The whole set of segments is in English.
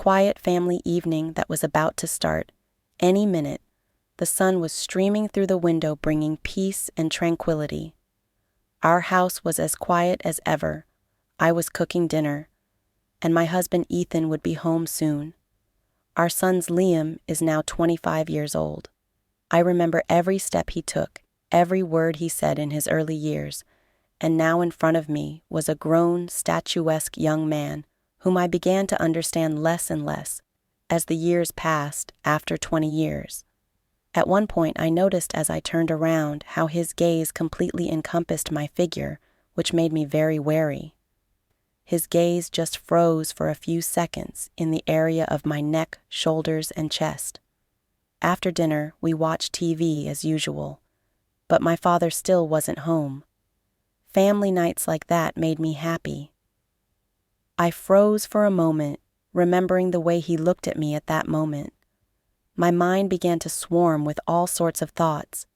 quiet family evening that was about to start. Any minute, the sun was streaming through the window, bringing peace and tranquility. Our house was as quiet as ever. I was cooking dinner, and my husband Ethan would be home soon. Our son Liam is now 25 years old. I remember every step he took, every word he said in his early years, and now in front of me was a grown, statuesque young man whom I began to understand less and less as the years passed after 20 years. At one point I noticed as I turned around how his gaze completely encompassed my figure, which made me very wary. His gaze just froze for a few seconds in the area of my neck, shoulders, and chest. After dinner, we watched TV as usual, but my father still wasn't home. Family nights like that made me happy. I froze for a moment, remembering the way he looked at me at that moment. My mind began to swarm with all sorts of thoughts.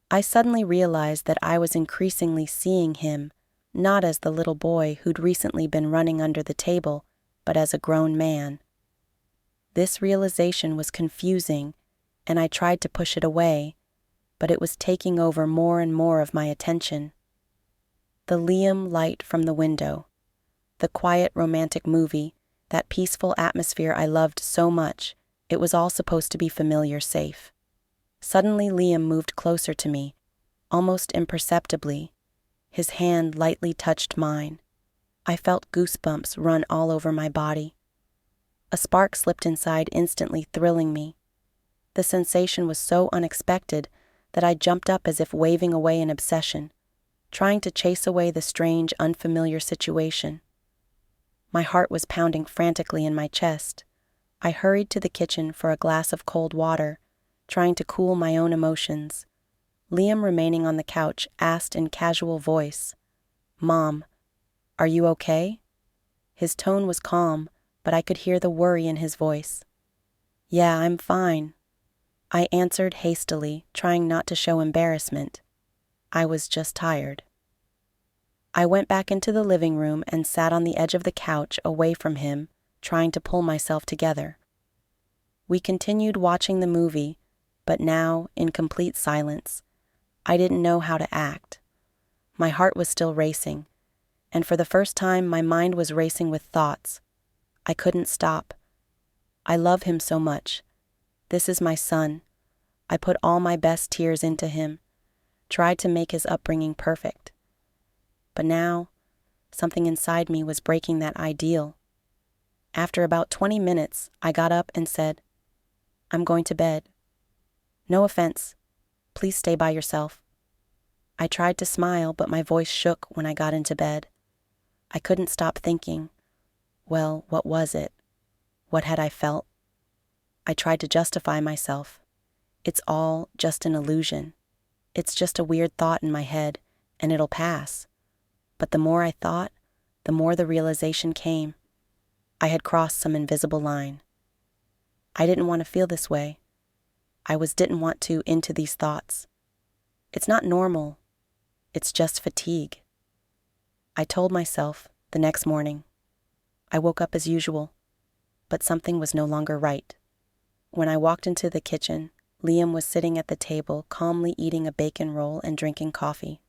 I suddenly realized that I was increasingly seeing him, not as the little boy who'd recently been running under the table, but as a grown man. This realization was confusing, and I tried to push it away, but it was taking over more and more of my attention. The Liam light from the window, the quiet romantic movie, that peaceful atmosphere I loved so much, it was all supposed to be familiar, safe. Suddenly Liam moved closer to me, almost imperceptibly. His hand lightly touched mine. I felt goosebumps run all over my body. A spark slipped inside, instantly thrilling me. The sensation was so unexpected that I jumped up as if waving away an obsession, trying to chase away the strange, unfamiliar situation. My heart was pounding frantically in my chest. I hurried to the kitchen for a glass of cold water, trying to cool my own emotions. Liam, remaining on the couch, asked in casual voice, "Mom, are you okay?" His tone was calm, but I could hear the worry in his voice. "Yeah, I'm fine," I answered hastily, trying not to show embarrassment. I was just tired. I went back into the living room and sat on the edge of the couch away from him, trying to pull myself together. We continued watching the movie, but now in complete silence. I didn't know how to act. My heart was still racing, and for the first time my mind was racing with thoughts. I couldn't stop. I love him so much. This is my son. I put all my best tears into him, tried to make his upbringing perfect. But now, something inside me was breaking that ideal. After about 20 minutes, I got up and said, "I'm going to bed. No offense. Please stay by yourself." I tried to smile, but my voice shook when I got into bed. I couldn't stop thinking, well, what was it? What had I felt? I tried to justify myself. It's all just an illusion. It's just a weird thought in my head, and it'll pass. But the more I thought, the more the realization came. I had crossed some invisible line. I didn't want to feel this way. Didn't want to into these thoughts. It's not normal. It's just fatigue. I told myself the next morning. I woke up as usual, but something was no longer right. When I walked into the kitchen, Liam was sitting at the table, calmly eating a bacon roll and drinking coffee.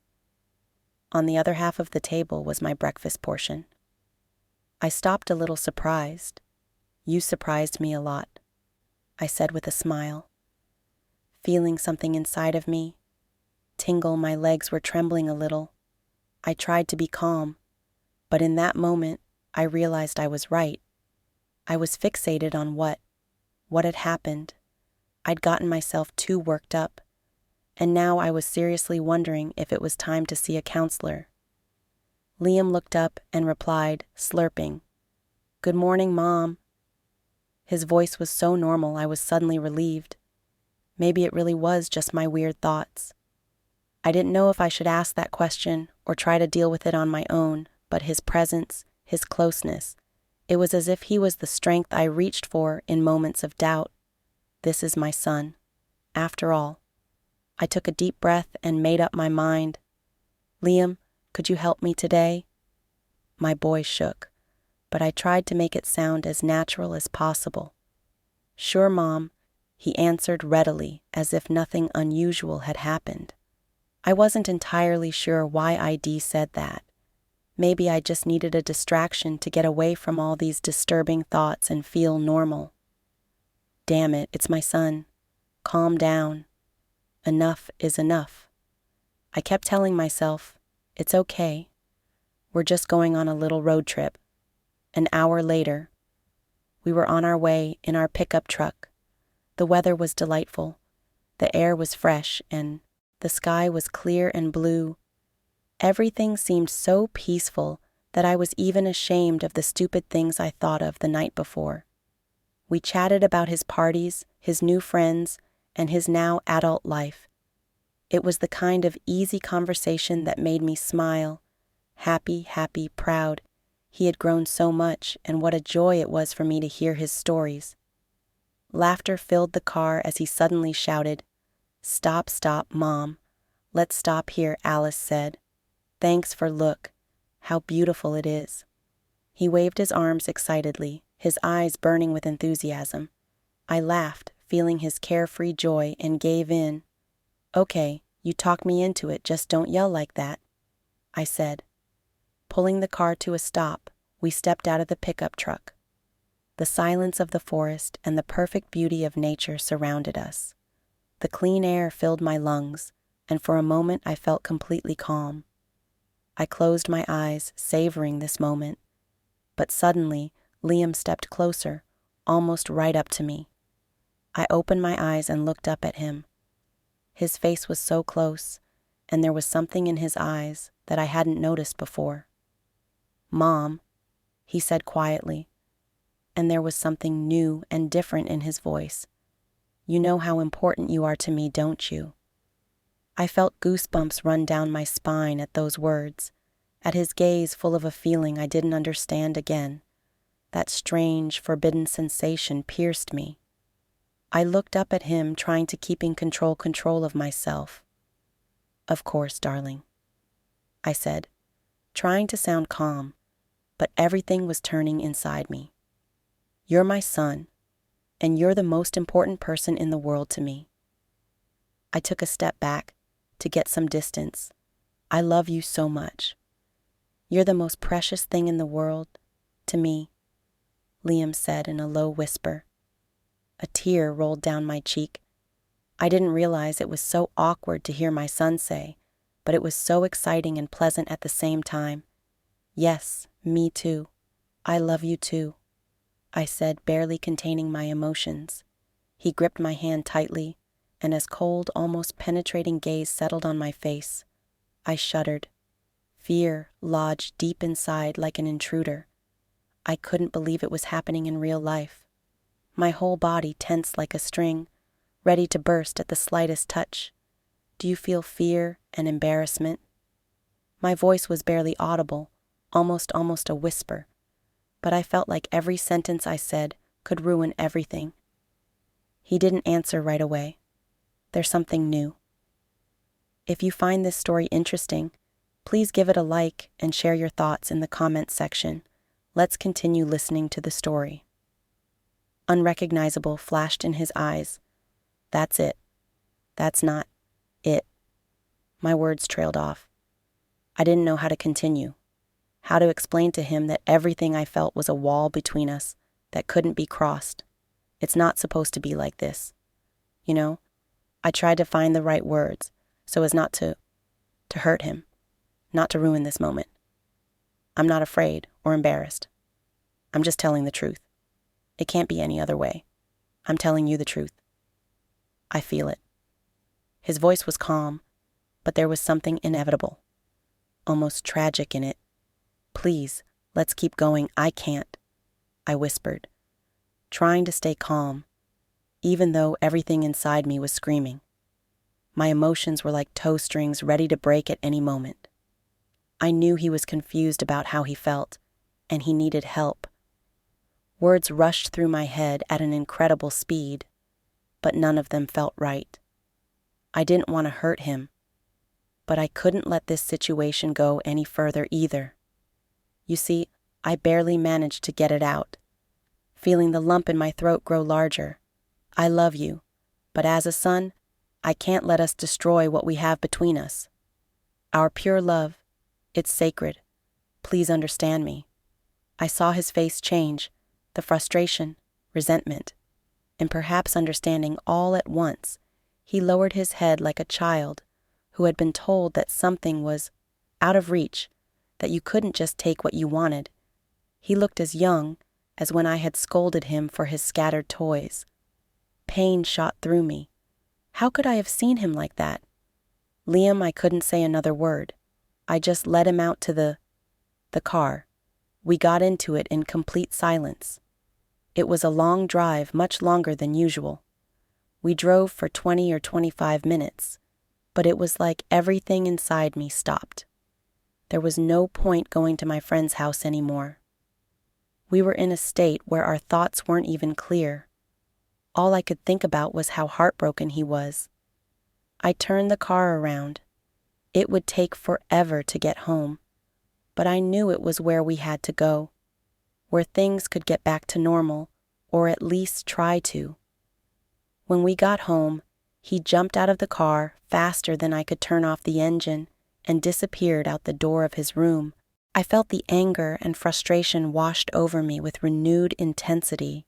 On the other half of the table was my breakfast portion. I stopped a little surprised. "You surprised me a lot," I said with a smile. Feeling something inside of me tingle, my legs were trembling a little. I tried to be calm, but in that moment, I realized I was right. I was fixated on what had happened. I'd gotten myself too worked up, and now I was seriously wondering if it was time to see a counselor. Liam looked up and replied, slurping, "Good morning, Mom." His voice was so normal I was suddenly relieved. Maybe it really was just my weird thoughts. I didn't know if I should ask that question or try to deal with it on my own, but his presence, his closeness, it was as if he was the strength I reached for in moments of doubt. This is my son. After all, I took a deep breath and made up my mind. "Liam, could you help me today?" My boy shook, but I tried to make it sound as natural as possible. "Sure, Mom," he answered readily, as if nothing unusual had happened. I wasn't entirely sure why ID said that. Maybe I just needed a distraction to get away from all these disturbing thoughts and feel normal. Damn it, it's my son. Calm down. Enough is enough. I kept telling myself, it's okay. We're just going on a little road trip. An hour later, we were on our way in our pickup truck. The weather was delightful. The air was fresh and the sky was clear and blue. Everything seemed so peaceful that I was even ashamed of the stupid things I thought of the night before. We chatted about his parties, his new friends, and his now adult life. It was the kind of easy conversation that made me smile. Happy, proud. He had grown so much, and what a joy it was for me to hear his stories. Laughter filled the car as he suddenly shouted, "Stop, Mom. Let's stop here," Alice said. "Thanks for look. How beautiful it is." He waved his arms excitedly, his eyes burning with enthusiasm. I laughed, feeling his carefree joy, and gave in. "Okay, you talked me into it, just don't yell like that," I said. Pulling the car to a stop, we stepped out of the pickup truck. The silence of the forest and the perfect beauty of nature surrounded us. The clean air filled my lungs, and for a moment I felt completely calm. I closed my eyes, savoring this moment. But suddenly, Liam stepped closer, almost right up to me. I opened my eyes and looked up at him. His face was so close, and there was something in his eyes that I hadn't noticed before. "Mom," he said quietly, and there was something new and different in his voice. "You know how important you are to me, don't you?" I felt goosebumps run down my spine at those words, at his gaze full of a feeling I didn't understand again. That strange, forbidden sensation pierced me. I looked up at him, trying to keep in control of myself. "Of course, darling," I said, trying to sound calm, but everything was turning inside me. "You're my son, and you're the most important person in the world to me." I took a step back to get some distance. "I love you so much. You're the most precious thing in the world to me," Liam said in a low whisper. A tear rolled down my cheek. I didn't realize it was so awkward to hear my son say, but it was so exciting and pleasant at the same time. "Yes, me too. I love you too," I said, barely containing my emotions. He gripped my hand tightly, and his cold, almost penetrating gaze settled on my face. I shuddered. Fear lodged deep inside like an intruder. I couldn't believe it was happening in real life. My whole body tensed like a string, ready to burst at the slightest touch. "Do you feel fear and embarrassment?" My voice was barely audible, almost a whisper, but I felt like every sentence I said could ruin everything. He didn't answer right away. "There's something new." If you find this story interesting, please give it a like and share your thoughts in the comments section. Let's continue listening to the story. Unrecognizable flashed in his eyes. "That's it. That's not it." My words trailed off. I didn't know how to continue, how to explain to him that everything I felt was a wall between us that couldn't be crossed. It's not supposed to be like this. You know, I tried to find the right words so as not to hurt him, not to ruin this moment. "I'm not afraid or embarrassed. I'm just telling the truth. It can't be any other way. I'm telling you the truth. I feel it." His voice was calm, but there was something inevitable, almost tragic in it. "Please, let's keep going. I can't," I whispered, trying to stay calm, even though everything inside me was screaming. My emotions were like tow strings ready to break at any moment. I knew he was confused about how he felt, and he needed help. Words rushed through my head at an incredible speed, but none of them felt right. I didn't want to hurt him, but I couldn't let this situation go any further either. You see, I barely managed to get it out, feeling the lump in my throat grow larger. I love you, but as a son, I can't let us destroy what we have between us. Our pure love, it's sacred. Please understand me. I saw his face change, the frustration, resentment, and perhaps understanding all at once. He lowered his head like a child who had been told that something was out of reach, that you couldn't just take what you wanted. He looked as young as when I had scolded him for his scattered toys. Pain shot through me. How could I have seen him like that? Liam, I couldn't say another word. I just led him out to the car. We got into it in complete silence. It was a long drive, much longer than usual. We drove for 20 or 25 minutes, but it was like everything inside me stopped. There was no point going to my friend's house anymore. We were in a state where our thoughts weren't even clear. All I could think about was how heartbroken he was. I turned the car around. It would take forever to get home, but I knew it was where we had to go, where things could get back to normal, or at least try to. When we got home, he jumped out of the car faster than I could turn off the engine and disappeared out the door of his room. I felt the anger and frustration washed over me with renewed intensity.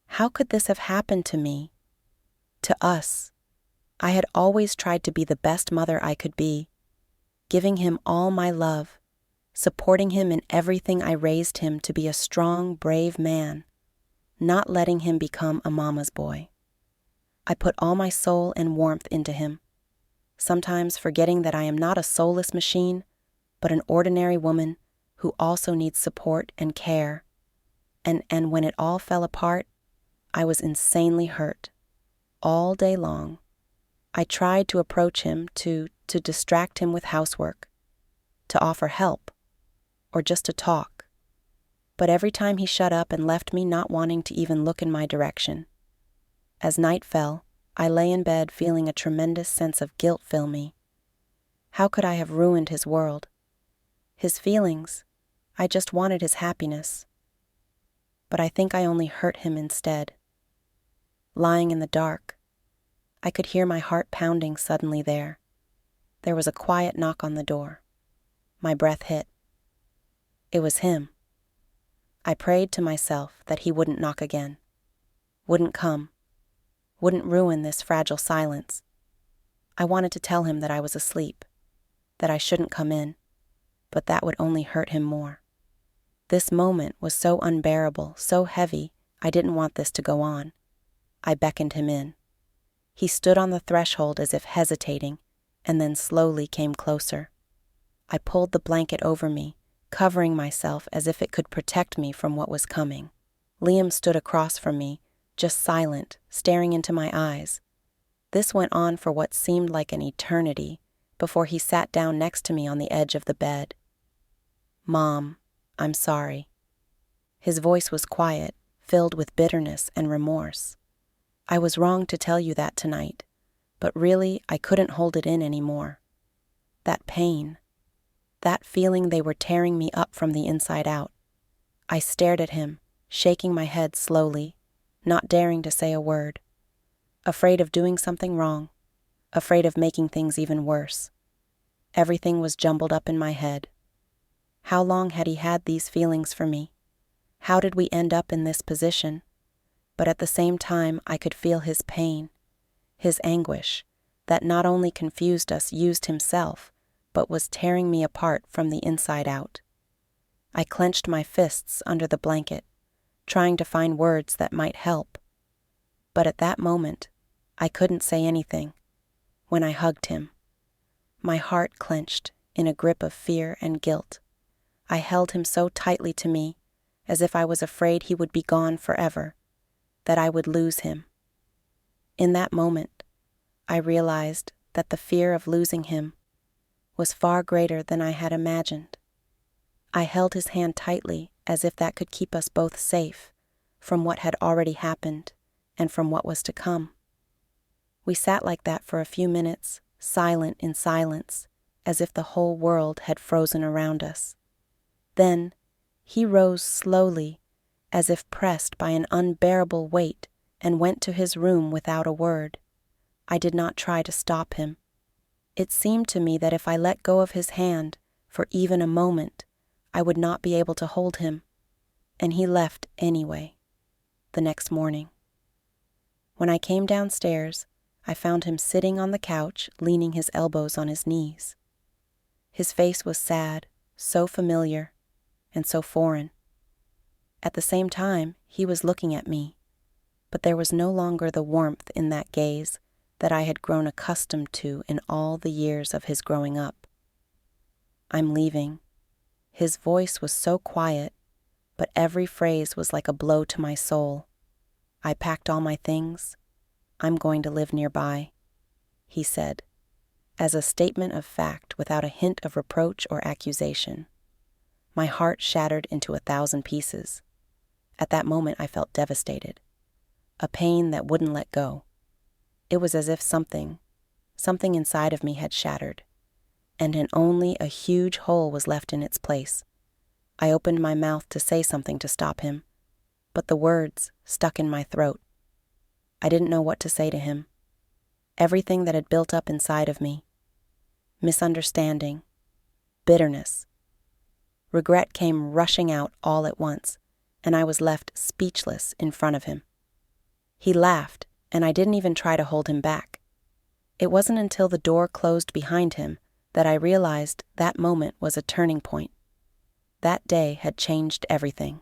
How could this have happened to me? To us. I had always tried to be the best mother I could be, giving him all my love, supporting him in everything I raised him to be a strong, brave man, not letting him become a mama's boy. I put all my soul and warmth into him, sometimes forgetting that I am not a soulless machine, but an ordinary woman who also needs support and care. And when it all fell apart, I was insanely hurt. All day long, I tried to approach him to distract him with housework, to offer help, or just to talk. But every time he shut up and left me not wanting to even look in my direction. As night fell, I lay in bed feeling a tremendous sense of guilt fill me. How could I have ruined his world? His feelings? I just wanted his happiness. But I think I only hurt him instead. Lying in the dark, I could hear my heart pounding suddenly there. There was a quiet knock on the door. My breath hit. It was him. I prayed to myself that he wouldn't knock again, wouldn't come, wouldn't ruin this fragile silence. I wanted to tell him that I was asleep, that I shouldn't come in, but that would only hurt him more. This moment was so unbearable, so heavy, I didn't want this to go on. I beckoned him in. He stood on the threshold as if hesitating, and then slowly came closer. I pulled the blanket over me, covering myself as if it could protect me from what was coming. Liam stood across from me, just silent, staring into my eyes. This went on for what seemed like an eternity before he sat down next to me on the edge of the bed. "Mom, I'm sorry." His voice was quiet, filled with bitterness and remorse. "I was wrong to tell you that tonight, but really I couldn't hold it in anymore. That pain, that feeling they were tearing me up from the inside out." I stared at him, shaking my head slowly, not daring to say a word. Afraid of doing something wrong, afraid of making things even worse. Everything was jumbled up in my head. How long had he had these feelings for me? How did we end up in this position? But at the same time, I could feel his pain, his anguish, that not only confused us, used himself, but was tearing me apart from the inside out. I clenched my fists under the blanket, trying to find words that might help. But at that moment, I couldn't say anything. When I hugged him, my heart clenched in a grip of fear and guilt. I held him so tightly to me, as if I was afraid he would be gone forever, that I would lose him. In that moment, I realized that the fear of losing him was far greater than I had imagined. I held his hand tightly as if that could keep us both safe from what had already happened and from what was to come. We sat like that for a few minutes, silent in silence, as if the whole world had frozen around us. Then, He rose slowly, as if pressed by an unbearable weight, and went to his room without a word. I did not try to stop him. It seemed to me that if I let go of his hand for even a moment, I would not be able to hold him, and he left anyway, the next morning. When I came downstairs, I found him sitting on the couch, leaning his elbows on his knees. His face was sad, so familiar, and so foreign. At the same time, he was looking at me, but there was no longer the warmth in that gaze that I had grown accustomed to in all the years of his growing up. "I'm leaving." His voice was so quiet, but every phrase was like a blow to my soul. "I packed all my things. I'm going to live nearby," he said, as a statement of fact without a hint of reproach or accusation. My heart shattered into 1,000 pieces. At that moment I felt devastated, a pain that wouldn't let go. It was as if something inside of me had shattered, and only a huge hole was left in its place. I opened my mouth to say something to stop him, but the words stuck in my throat. I didn't know what to say to him. Everything that had built up inside of me, misunderstanding, bitterness, regret came rushing out all at once, and I was left speechless in front of him. He laughed, and I didn't even try to hold him back. It wasn't until the door closed behind him that I realized that moment was a turning point. That day had changed everything.